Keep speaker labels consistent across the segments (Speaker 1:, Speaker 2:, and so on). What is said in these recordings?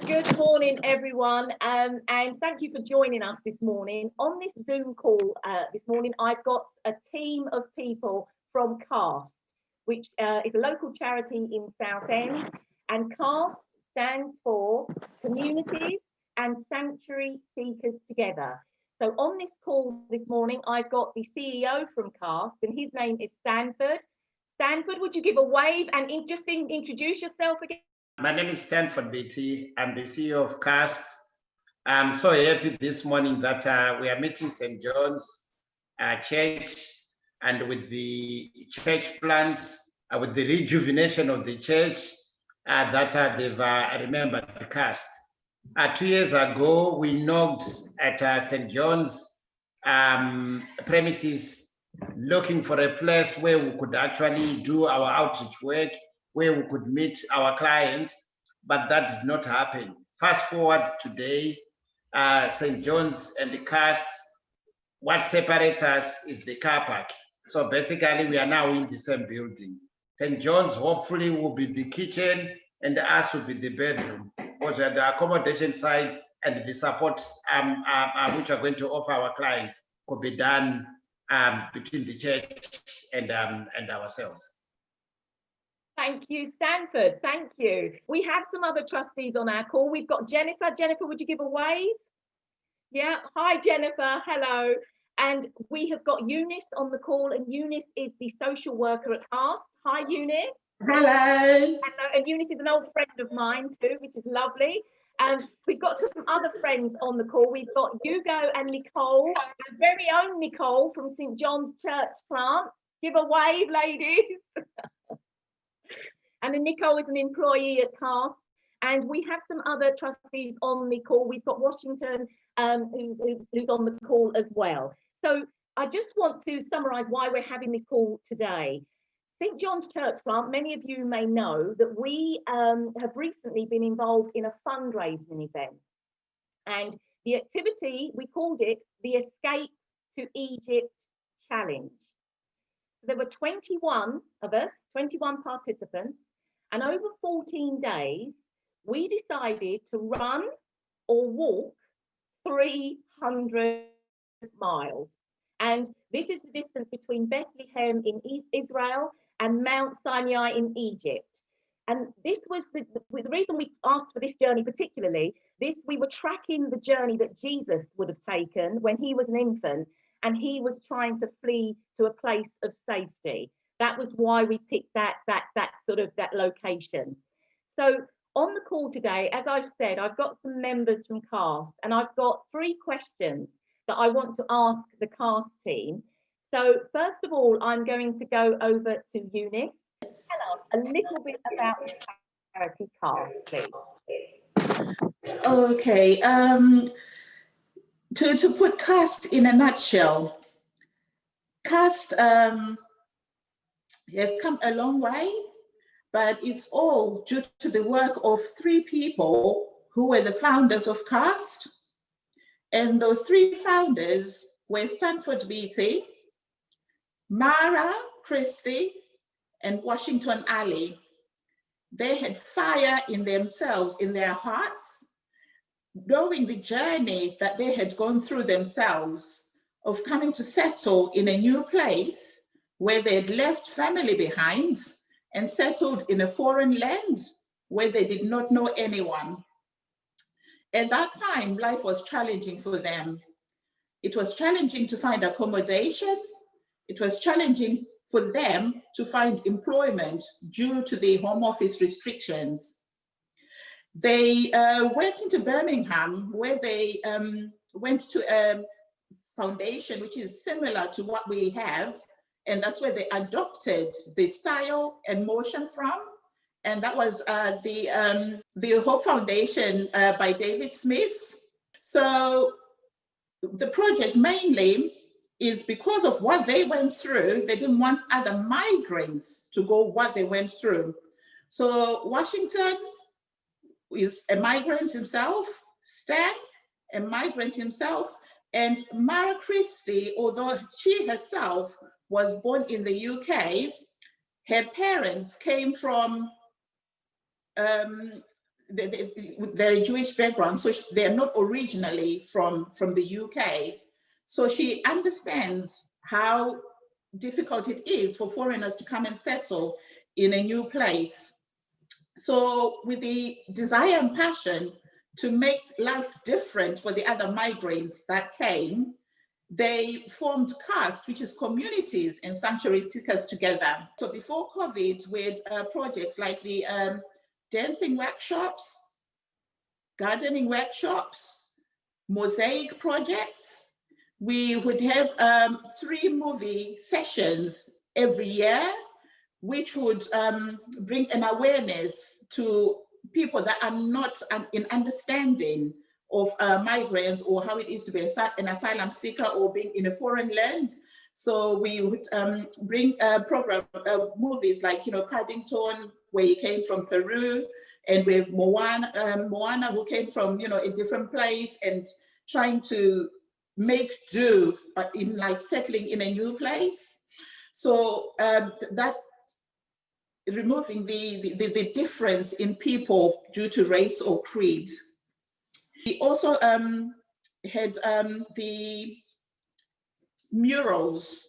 Speaker 1: Good morning, everyone, and thank you for joining us this morning. On this Zoom call this morning, I've got a team of people from CAST, which is a local charity in Southend, and CAST stands for Communities and Sanctuary Seekers Together. So on this call this morning, I've got the CEO from CAST, and his name is Stanford. Stanford, would you give a wave and introduce yourself again?
Speaker 2: My name is Stanford BT. I'm the CEO of CAST. I'm so happy this morning that we are meeting St. John's Church, and with the church plant, with the rejuvenation of the church, that they've remembered the CAST. 2 years ago, we knocked at St. John's premises, looking for a place where we could actually do our outreach work, where we could meet our clients, but that did not happen. Fast forward today, St. John's and the CAST, what separates us is the car park. So basically, we are now in the same building. St. John's hopefully will be the kitchen, and us will be the bedroom, because the accommodation side and the support which are going to offer our clients could be done between the church and ourselves.
Speaker 1: Thank you, Stanford. Thank you. We have some other trustees on our call. We've got Jennifer. Jennifer, would you give a wave? Yeah. Hi, Jennifer. Hello. And we have got Eunice on the call, and Eunice is the social worker at CAST. Hi, Eunice.
Speaker 3: Hello.
Speaker 1: Hello. And Eunice is an old friend of mine too, which is lovely. And we've got some other friends on the call. We've got Hugo and Nicole, our very own Nicole from St. John's Church plant. Give a wave, ladies. And then Nicole is an employee at CAST. And we have some other trustees on the call. We've got Washington, who's on the call as well. So I just want to summarise why we're having this call today. St. John's Church plant, many of you may know that we have recently been involved in a fundraising event. And the activity, we called it the Escape to Egypt Challenge. So there were 21 of us, 21 participants, and over 14 days, we decided to run or walk 300 miles. And this is the distance between Bethlehem in Israel and Mount Sinai in Egypt. And this was the reason we asked for this journey particularly. We were tracking the journey that Jesus would have taken when he was an infant, and he was trying to flee to a place of safety. That was why we picked that location. So on the call today, as I've said, I've got some members from CAST, and I've got 3 questions that I want to ask the CAST team. So first of all, I'm going to go over to Eunice. Tell us a little bit about the charity CAST, please.
Speaker 3: Okay. To put CAST in a nutshell, CAST has come a long way, but it's all due to the work of 3 people who were the founders of CAST. And those 3 founders were Stanford BT, Mara Christie, and Washington Ali. They had fire in themselves, in their hearts, knowing the journey that they had gone through themselves of coming to settle in a new place where they had left family behind and settled in a foreign land where they did not know anyone. At that time, life was challenging for them. It was challenging to find accommodation. It was challenging for them to find employment due to the home office restrictions. They went into Birmingham, where they went to a foundation which is similar to what we have, and that's where they adopted the style and motion from. And that was the Hope Foundation by David Smith. So the project mainly is because of what they went through. They didn't want other migrants to go what they went through. So Washington is a migrant himself, Stan, a migrant himself, and Mara Christie, although she herself was born in the UK, her parents came from their Jewish background, so they're not originally from the UK. So she understands how difficult it is for foreigners to come and settle in a new place. So with the desire and passion to make life different for the other migrants that came, they formed CAST, which is communities and sanctuary seekers together. So before COVID, we had projects like the dancing workshops, gardening workshops, mosaic projects. We would have 3 movie sessions every year, which would bring an awareness to people that are not in understanding of migrants or how it is to be an asylum seeker or being in a foreign land. So we would bring movies like, Paddington, where he came from Peru, and with Moana, who came from, a different place, and trying to make do in like settling in a new place. So that removing the difference in people due to race or creed. We also had the murals,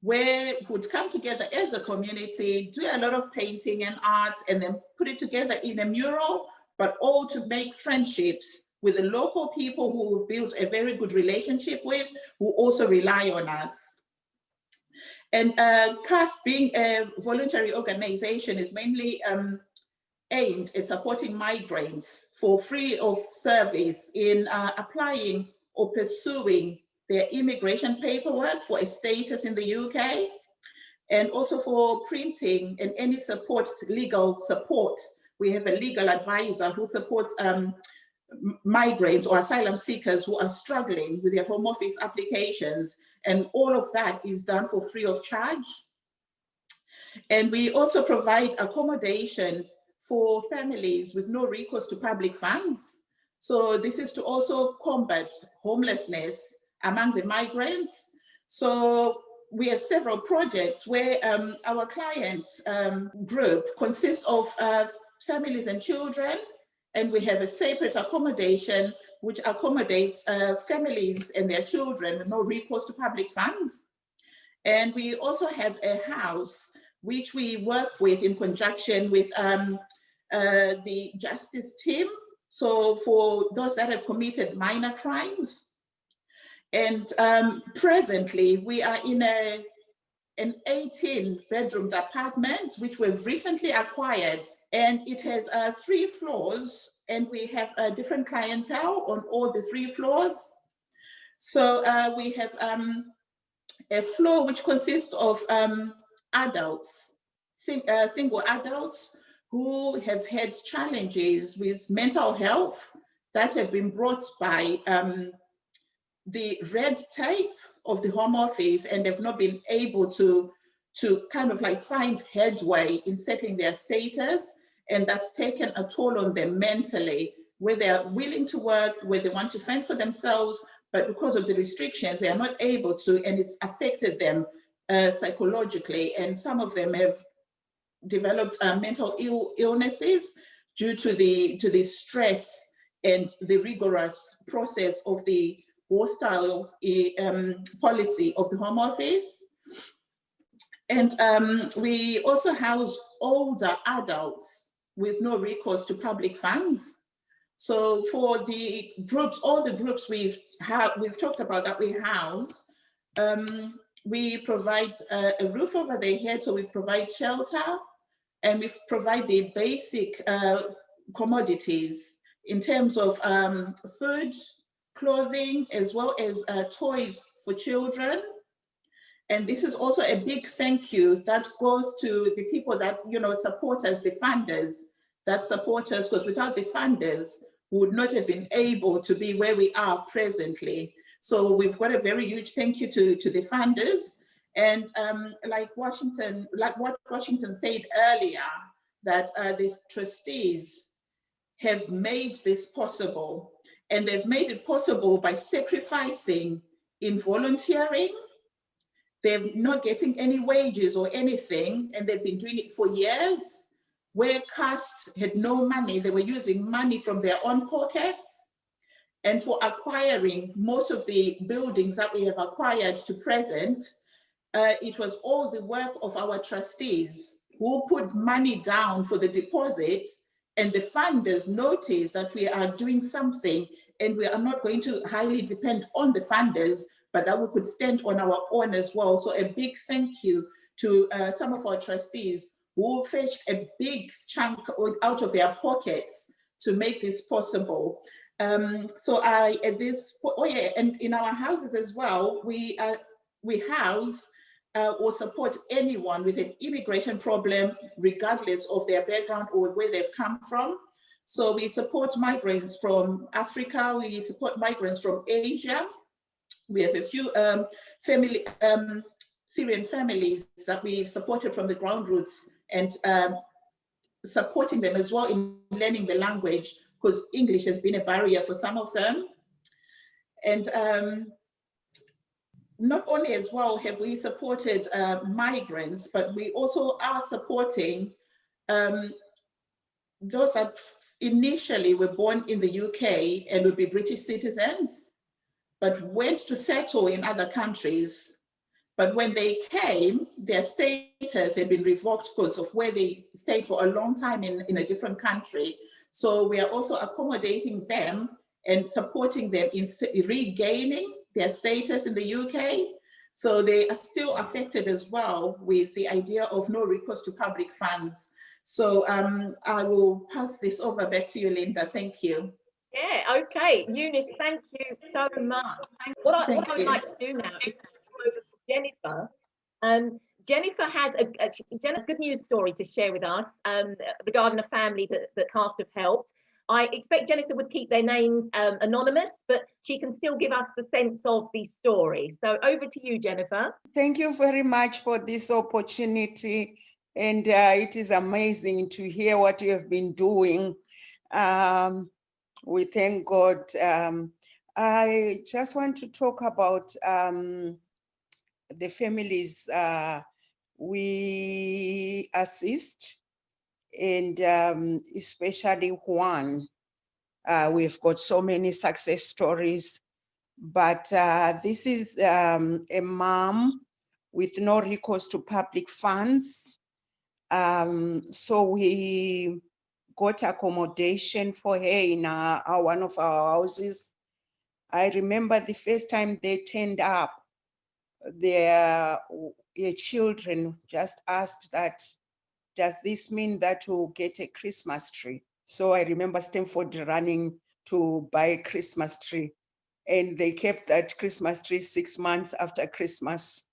Speaker 3: where we would come together as a community, do a lot of painting and art, and then put it together in a mural, but all to make friendships with the local people who we've built a very good relationship with, who also rely on us. And CAST, being a voluntary organization, is mainly aimed at supporting migrants for free of service in applying or pursuing their immigration paperwork for a status in the UK, and also for printing and any support, legal support. We have a legal advisor who supports migrants or asylum seekers who are struggling with their Home Office applications, and all of that is done for free of charge. And we also provide accommodation for families with no recourse to public funds. So this is to also combat homelessness among the migrants. So we have several projects where our client group consists of families and children, and we have a separate accommodation which accommodates families and their children with no recourse to public funds. And we also have a house which we work with in conjunction with the justice team. So for those that have committed minor crimes. And presently we are in an 18-bedroom apartment, which we've recently acquired. And it has 3 floors, and we have a different clientele on all the 3 floors. So we have a floor which consists of adults, single adults who have had challenges with mental health that have been brought by the red tape of the Home Office, and have not been able to kind of like find headway in settling their status. And that's taken a toll on them mentally, where they're willing to work, where they want to fend for themselves, but because of the restrictions, they are not able to, and it's affected them psychologically. And some of them have developed mental illnesses due to the stress and the rigorous process of the hostile policy of the Home Office. And we also house older adults with no recourse to public funds. So for the groups, all the groups we've talked about that we house, we provide a roof over their head, so we provide shelter, and we provide the basic commodities in terms of food, clothing, as well as toys for children. And this is also a big thank you that goes to the people that support us, the funders that support us, because without the funders, we would not have been able to be where we are presently. So we've got a very huge thank you to the funders. And like what Washington said earlier, that the trustees have made this possible. And they've made it possible by sacrificing in volunteering. They're not getting any wages or anything, and they've been doing it for years. where caste had no money, they were using money from their own pockets. And for acquiring most of the buildings that we have acquired to present, it was all the work of our trustees who put money down for the deposit, and the funders noticed that we are doing something and we are not going to highly depend on the funders, but that we could stand on our own as well. So a big thank you to some of our trustees who fetched a big chunk out of their pockets to make this possible. So and in our houses as well, we house or support anyone with an immigration problem, regardless of their background or where they've come from. So we support migrants from Africa, we support migrants from Asia. We have a few Syrian families that we've supported from the ground roots, and supporting them as well in learning the language, because English has been a barrier for some of them. And not only as well have we supported migrants, but we also are supporting those that initially were born in the UK and would be British citizens, but went to settle in other countries. But when they came, their status had been revoked because of where they stayed for a long time in a different country. So we are also accommodating them and supporting them in regaining their status in the UK. So they are still affected as well with the idea of no recourse to public funds. So I will pass this over back to you, Linda. Thank you.
Speaker 1: Yeah, okay. Eunice, thank you so much. What I would like to do now is go over to Jennifer. Jennifer has a good news story to share with us regarding a family that CAST have helped. I expect Jennifer would keep their names anonymous, but she can still give us the sense of the story. So over to you, Jennifer.
Speaker 4: Thank you very much for this opportunity. And it is amazing to hear what you have been doing. We thank God. I just want to talk about the families we assist, and especially one. We've got so many success stories, but this is a mom with no recourse to public funds. So we got accommodation for her in one of our houses. I remember the first time they turned up, their children just asked that, does this mean that we'll get a Christmas tree? So I remember Stanford running to buy a Christmas tree, and they kept that Christmas tree 6 months after Christmas.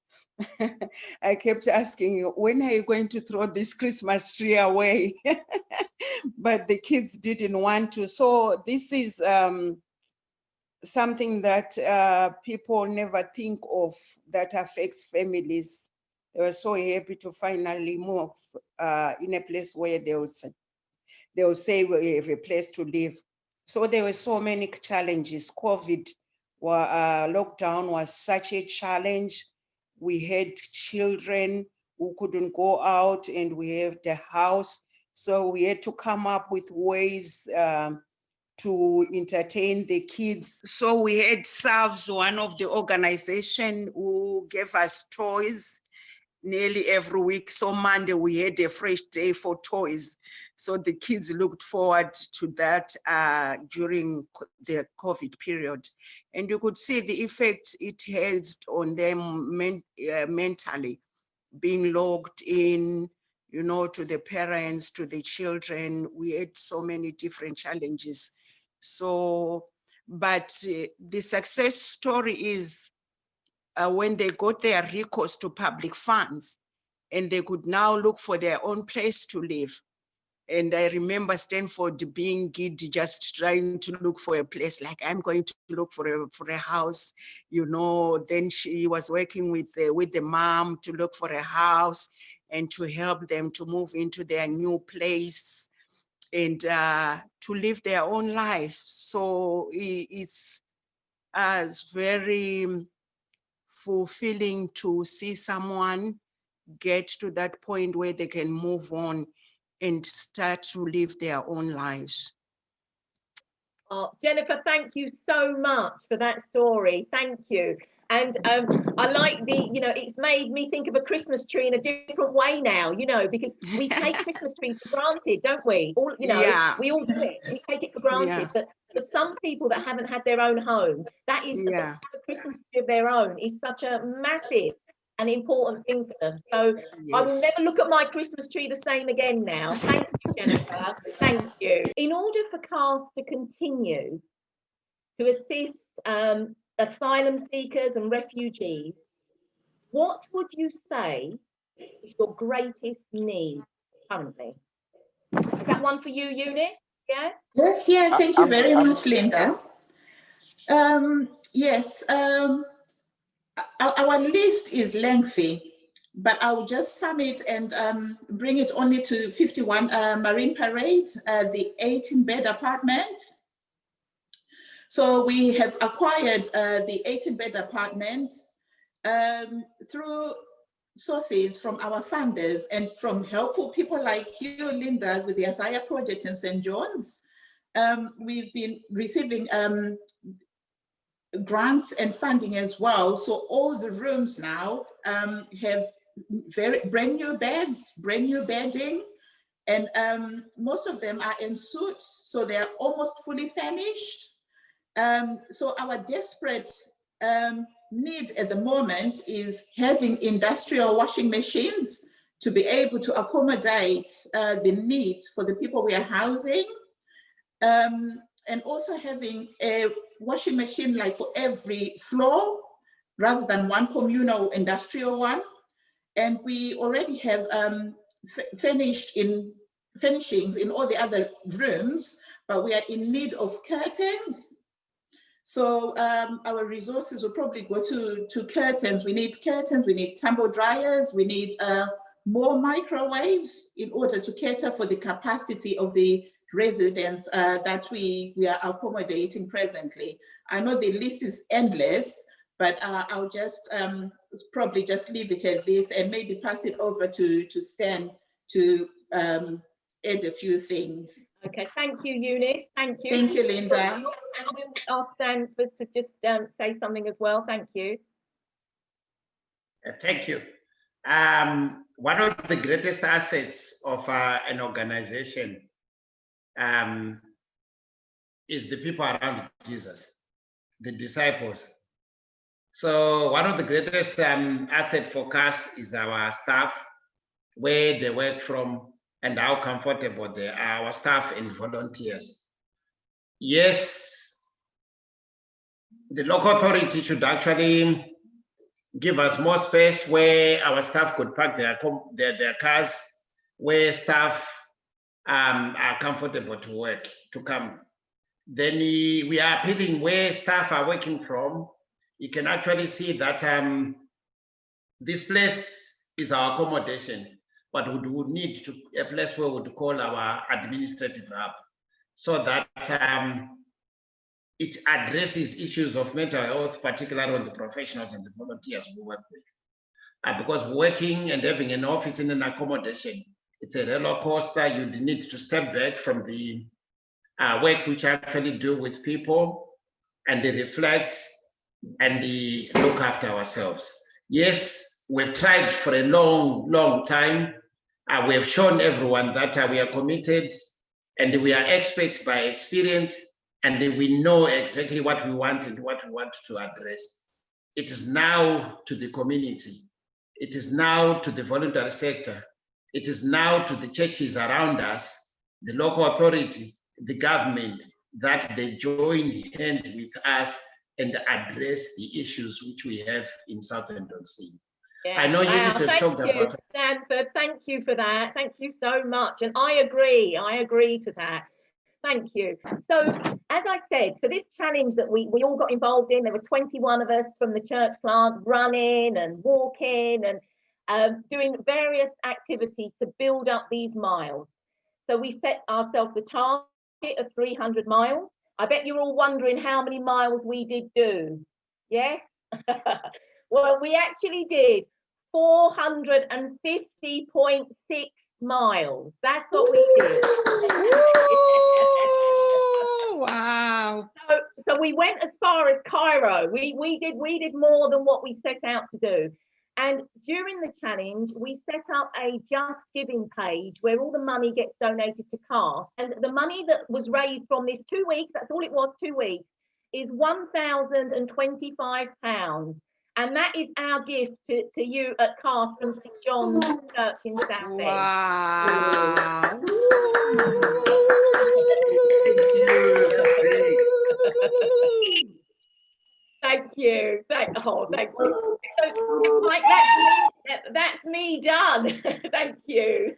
Speaker 4: I kept asking, when are you going to throw this Christmas tree away? But the kids didn't want to. So this is something that people never think of, that affects families. They were so happy to finally move in a place where they will say we have a place to live. So there were so many challenges. COVID lockdown was such a challenge. We had children who couldn't go out, and we had the house. So we had to come up with ways to entertain the kids. So we had SAVS, one of the organization, who gave us toys nearly every week. So Monday we had a fresh day for toys. So the kids looked forward to that during the COVID period. And you could see the effect it has on them mentally, being locked in, you know, to the parents, to the children. We had so many different challenges. So, but the success story is when they got their recourse to public funds, and they could now look for their own place to live. And I remember Stanford being giddy, just trying to look for a place, like, I'm going to look for a house, you know. Then she was working with the mom to look for a house and to help them to move into their new place and to live their own life. So it's very fulfilling to see someone get to that point where they can move on and start to live their own lives.
Speaker 1: Oh, Jennifer, thank you so much for that story. Thank you. And I like it's made me think of a Christmas tree in a different way now, because we take Christmas trees for granted, don't we?
Speaker 4: Yeah.
Speaker 1: We all do it. We take it for granted.
Speaker 4: Yeah.
Speaker 1: But for some people that haven't had their own home, that is
Speaker 4: Yeah.
Speaker 1: a Christmas tree of their own is such a massive and important thing for them. So I will
Speaker 4: Yes.
Speaker 1: never look at my Christmas tree the same again now. Thank you, Jennifer. Thank you. In order for CAST to continue to assist asylum seekers and refugees, what would you say is your greatest need currently? Is that one for you, Eunice? Yeah?
Speaker 3: Yes, yeah, thank you very much, Linda. Yes, our list is lengthy, but I'll just sum it and bring it only to 51 Marine Parade, the 18-bed apartment. So we have acquired the 18-bed apartment through sources from our funders and from helpful people like you, Linda, with the Isaiah Project in St. John's. We've been receiving grants and funding as well. So all the rooms now have brand new beds, brand new bedding, and most of them are en suite, so they're almost fully furnished. So our desperate need at the moment is having industrial washing machines to be able to accommodate the needs for the people we are housing. And also having a washing machine like for every floor rather than one communal industrial one. And we already have furnishings in all the other rooms, but we are in need of curtains. So our resources will probably go to curtains. We need curtains, we need tumble dryers, we need more microwaves in order to cater for the capacity of the residents that we are accommodating presently. I know the list is endless, but I'll just probably just leave it at this and maybe pass it over to Stan to add a few things.
Speaker 1: Okay, thank you, Eunice. Thank you.
Speaker 3: Thank you, Linda.
Speaker 1: And we'll ask Stan to just say something as well. Thank you.
Speaker 2: Thank you. One of the greatest assets of an organization is the people around Jesus, the disciples. So one of the greatest assets for CAST is our staff, where they work from and how comfortable they are, our staff and volunteers. Yes, the local authority should actually give us more space where our staff could park their cars, where staff are comfortable to work, to come. Then we are appealing where staff are working from. You can actually see that this place is our accommodation, but we would need a place where we would call our administrative hub, so that it addresses issues of mental health, particularly on the professionals and the volunteers we work with. Because working and having an office in an accommodation, it's a roller coaster. You need to step back from the work which I actually do with people and they reflect and look after ourselves. Yes, we've tried for a long, long time. We have shown everyone that we are committed and we are experts by experience, and we know exactly what we want and what we want to address. It is now to the community. It is now to the voluntary sector. It is now to the churches around us, the local authority, the government, that they join hands with us and address the issues which we have in Southend-on-Sea. Yeah. I know Eunice has talked about it.
Speaker 1: Stanford, thank you for that. Thank you so much. And I agree to that. Thank you. So, as I said, so this challenge that we all got involved in, there were 21 of us from the church plant running and walking and doing various activities to build up these miles. So we set ourselves the target of 300 miles. I bet you're all wondering how many miles we did do. Yes? Well, we actually did 450.6 miles. That's what we did.
Speaker 4: Wow.
Speaker 1: So we went as far as Cairo. We did more than what we set out to do. And during the challenge, we set up a Just Giving page where all the money gets donated to CAST. And the money that was raised from this 2 weeks, that's all it was, 2 weeks, is £1,025. And that is our gift to you at CAST in St John's Church in Southend.
Speaker 4: Wow.
Speaker 1: Thank you. Thank you. So, like, that's me done. Thank you.